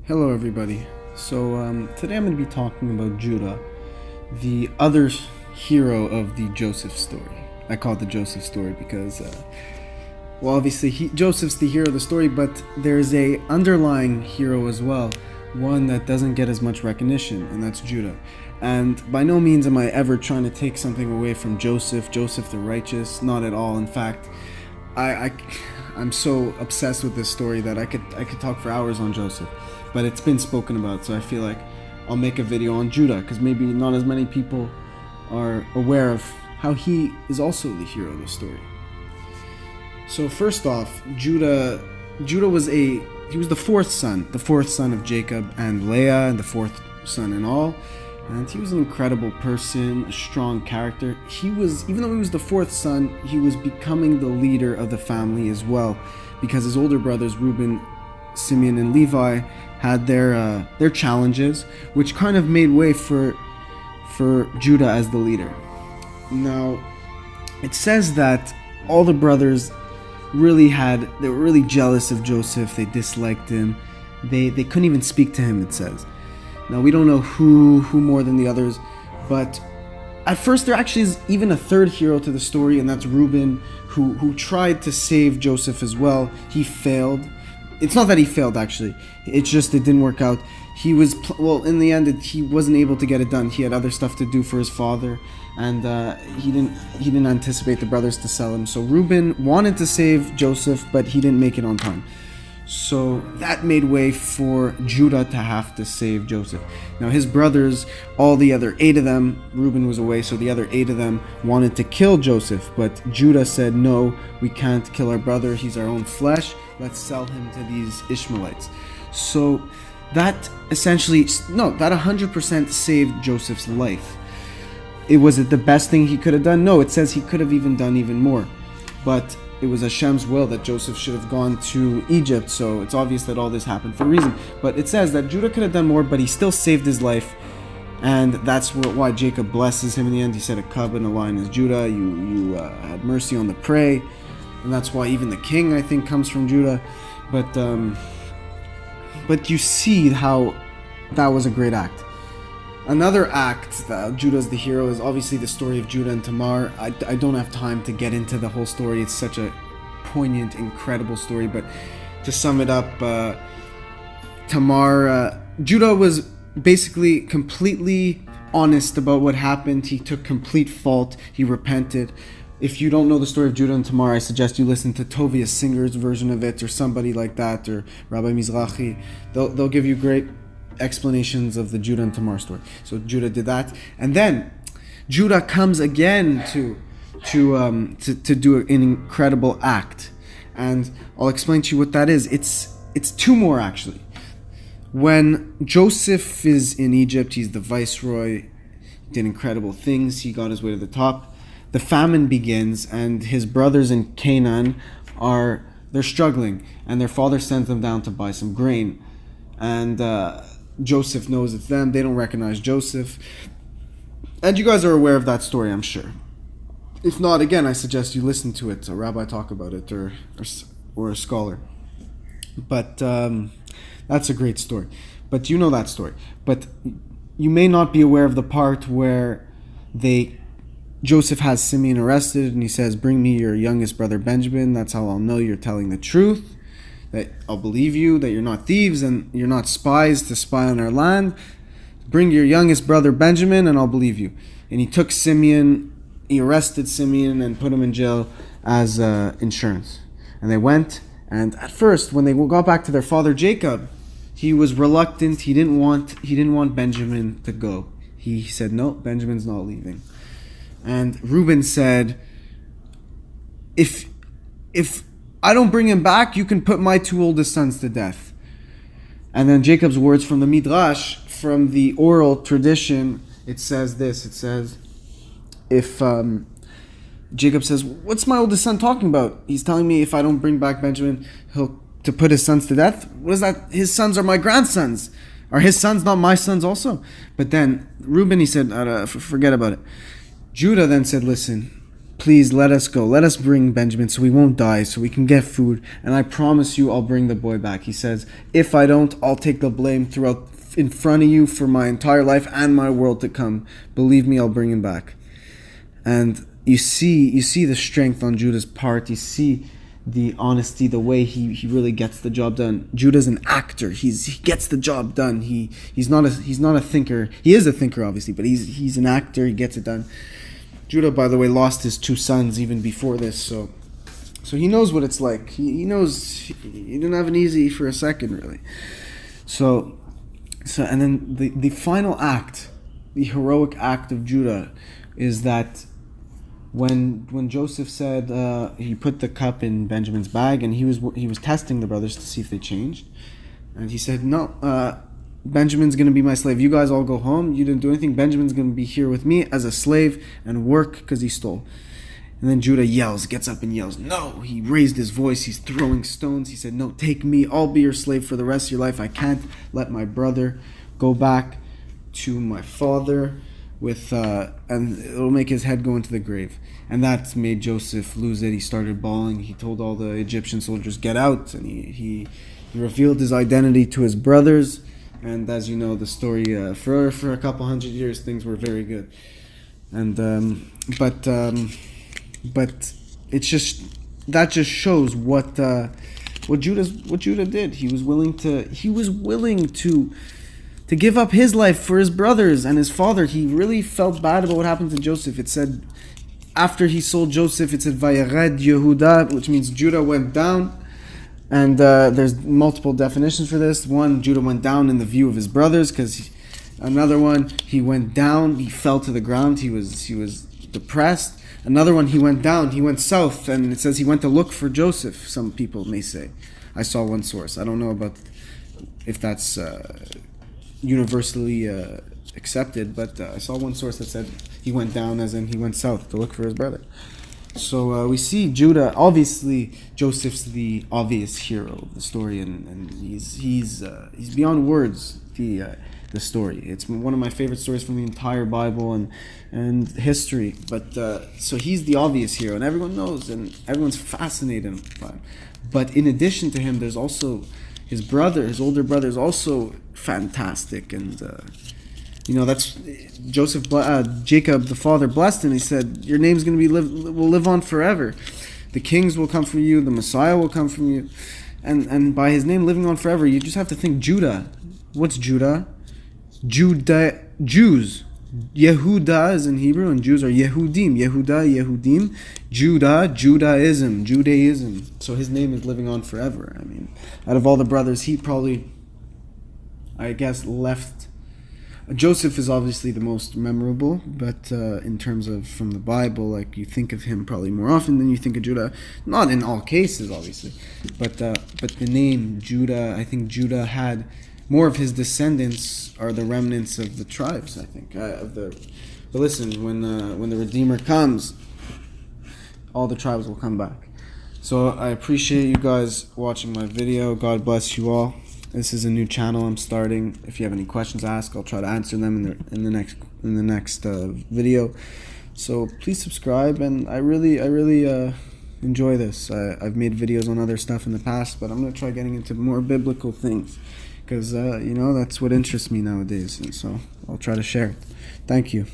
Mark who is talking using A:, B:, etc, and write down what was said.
A: Hello everybody. Today I'm going to be talking about Judah, the other hero of the Joseph story. I call it the Joseph story because, obviously Joseph's the hero of the story, but there's a underlying hero as well, one that doesn't get as much recognition, and that's Judah. And by no means am I ever trying to take something away from Joseph the righteous, not at all. In fact, I'm so obsessed with this story that I could talk for hours on Joseph, but it's been spoken about, so I feel like I'll make a video on Judah, because maybe not as many people are aware of how he is also the hero of the story. So first off, Judah was the fourth son of Jacob and Leah, and the fourth son in all. And he was an incredible person, a strong character. Even though he was the fourth son, he was becoming the leader of the family as well, because his older brothers, Reuben, Simeon, and Levi, had their challenges, which kind of made way for Judah as the leader. Now, it says that all the brothers they were really jealous of Joseph. They disliked him. They couldn't even speak to him, it says. Now, we don't know who more than the others, but at first there actually is even a third hero to the story, and that's Reuben, who tried to save Joseph as well. He failed. It's not that he failed, actually. It's just it didn't work out. In the end, he wasn't able to get it done. He had other stuff to do for his father, and he didn't anticipate the brothers to sell him. So Reuben wanted to save Joseph, but he didn't make it on time. So that made way for Judah to have to save Joseph. Now his brothers, all the other 8 of them, Reuben was away, so the other 8 of them wanted to kill Joseph, but Judah said, no, we can't kill our brother, he's our own flesh, let's sell him to these Ishmaelites. So that 100% saved Joseph's life. Was it the best thing he could have done? No, it says he could have even done even more. But it was Hashem's will that Joseph should have gone to Egypt, so it's obvious that all this happened for a reason. But it says that Judah could have done more, but he still saved his life, and that's why Jacob blesses him in the end. He said, a cub and a lion is Judah, you had mercy on the prey, and that's why even the king, I think, comes from Judah. But you see how that was a great act. Another act that Judah's the hero is obviously the story of Judah and Tamar. I don't have time to get into the whole story. It's such a poignant, incredible story. But to sum it up, Judah was basically completely honest about what happened. He took complete fault. He repented. If you don't know the story of Judah and Tamar, I suggest you listen to Tovia Singer's version of it, or somebody like that, or Rabbi Mizrahi. They'll give you great explanations of the Judah and Tamar story. So Judah did that, and then Judah comes again to do an incredible act, and I'll explain to you what that is. It's 2 more actually. When Joseph is in Egypt, he's the viceroy, did incredible things, he got his way to the top. The famine begins, and his brothers in Canaan they're struggling, and their father sends them down to buy some grain, and Joseph knows it's them. They don't recognize Joseph. And you guys are aware of that story, I'm sure. If not, again, I suggest you listen to it, a rabbi talk about it, or a scholar. But that's a great story. But you know that story. But you may not be aware of the part where Joseph has Simeon arrested, and he says, bring me your youngest brother Benjamin. That's how I'll know you're telling the truth. That I'll believe you, that you're not thieves and you're not spies to spy on our land. Bring your youngest brother Benjamin and I'll believe you. And he took Simeon, he arrested Simeon and put him in jail as insurance. And they went, and at first when they got back to their father Jacob, he was reluctant. He didn't want Benjamin to go. He said, no, Benjamin's not leaving. And Reuben said, if I don't bring him back, you can put my 2 oldest sons to death. And then Jacob's words from the Midrash, from the oral tradition, it says this. It says, if Jacob says, what's my oldest son talking about? He's telling me if I don't bring back Benjamin, to put his sons to death? What is that? His sons are my grandsons. Are his sons not my sons also? But then Reuben, he said, forget about it. Judah then said, listen, please let us go. Let us bring Benjamin so we won't die, so we can get food. And I promise you I'll bring the boy back. He says, if I don't, I'll take the blame throughout in front of you for my entire life and my world to come. Believe me, I'll bring him back. And you see the strength on Judah's part. You see the honesty, the way he really gets the job done. Judah's an actor. He gets the job done. He's not a thinker. He is a thinker, obviously, but he's an actor. He gets it done. Judah, by the way, lost his 2 sons even before this, so he knows what it's like. He knows he didn't have it easy for a second, really. So and then the final act, the heroic act of Judah, is that when Joseph said he put the cup in Benjamin's bag, and he was testing the brothers to see if they changed, and he said, no, Benjamin's going to be my slave. You guys all go home. You didn't do anything. Benjamin's going to be here with me as a slave and work because he stole. And then Judah gets up and yells, no. He raised his voice. He's throwing stones. He said, no, take me. I'll be your slave for the rest of your life. I can't let my brother go back to my father and it'll make his head go into the grave. And that made Joseph lose it. He started bawling. He told all the Egyptian soldiers, get out. And he revealed his identity to his brothers. And as you know, the story, for a couple hundred years, things were very good. And but it's just that just shows what Judah did. He was willing to give up his life for his brothers and his father. He really felt bad about what happened to Joseph. It said after he sold Joseph, it said Vayared Yehuda, which means Judah went down. And there's multiple definitions for this. One, Judah went down in the view of his brothers, because another one, he went down, he fell to the ground, he was depressed. Another one, he went down, he went south, and it says he went to look for Joseph, some people may say. I saw one source. I don't know about if that's universally accepted, but I saw one source that said he went down as in he went south to look for his brother. So we see Judah. Obviously, Joseph's the obvious hero of the story, and he's beyond words. The story. It's one of my favorite stories from the entire Bible and history. But so he's the obvious hero, and everyone knows, and everyone's fascinated by him. But in addition to him, there's also his brother. His older brother is also fantastic, and that's Jacob, the father, blessed him. He said, your name's going to will live on forever. The kings will come from you. The Messiah will come from you. And by his name living on forever, you just have to think Judah. What's Judah? Jews. Yehuda is in Hebrew, and Jews are Yehudim. Yehuda, Yehudim. Judah, Judaism. So his name is living on forever. I mean, out of all the brothers, he probably, I guess, left. Joseph is obviously the most memorable, but in terms of from the Bible, like you think of him probably more often than you think of Judah. Not in all cases, obviously, but the name Judah, I think Judah had more of his descendants are the remnants of the tribes. I think But listen, when the Redeemer comes, all the tribes will come back. So I appreciate you guys watching my video. God bless you all. This is a new channel I'm starting. If you have any questions, ask. I'll try to answer them in the next video. So please subscribe, and I really enjoy this. I've made videos on other stuff in the past, but I'm gonna try getting into more biblical things, because that's what interests me nowadays, and so I'll try to share it. Thank you.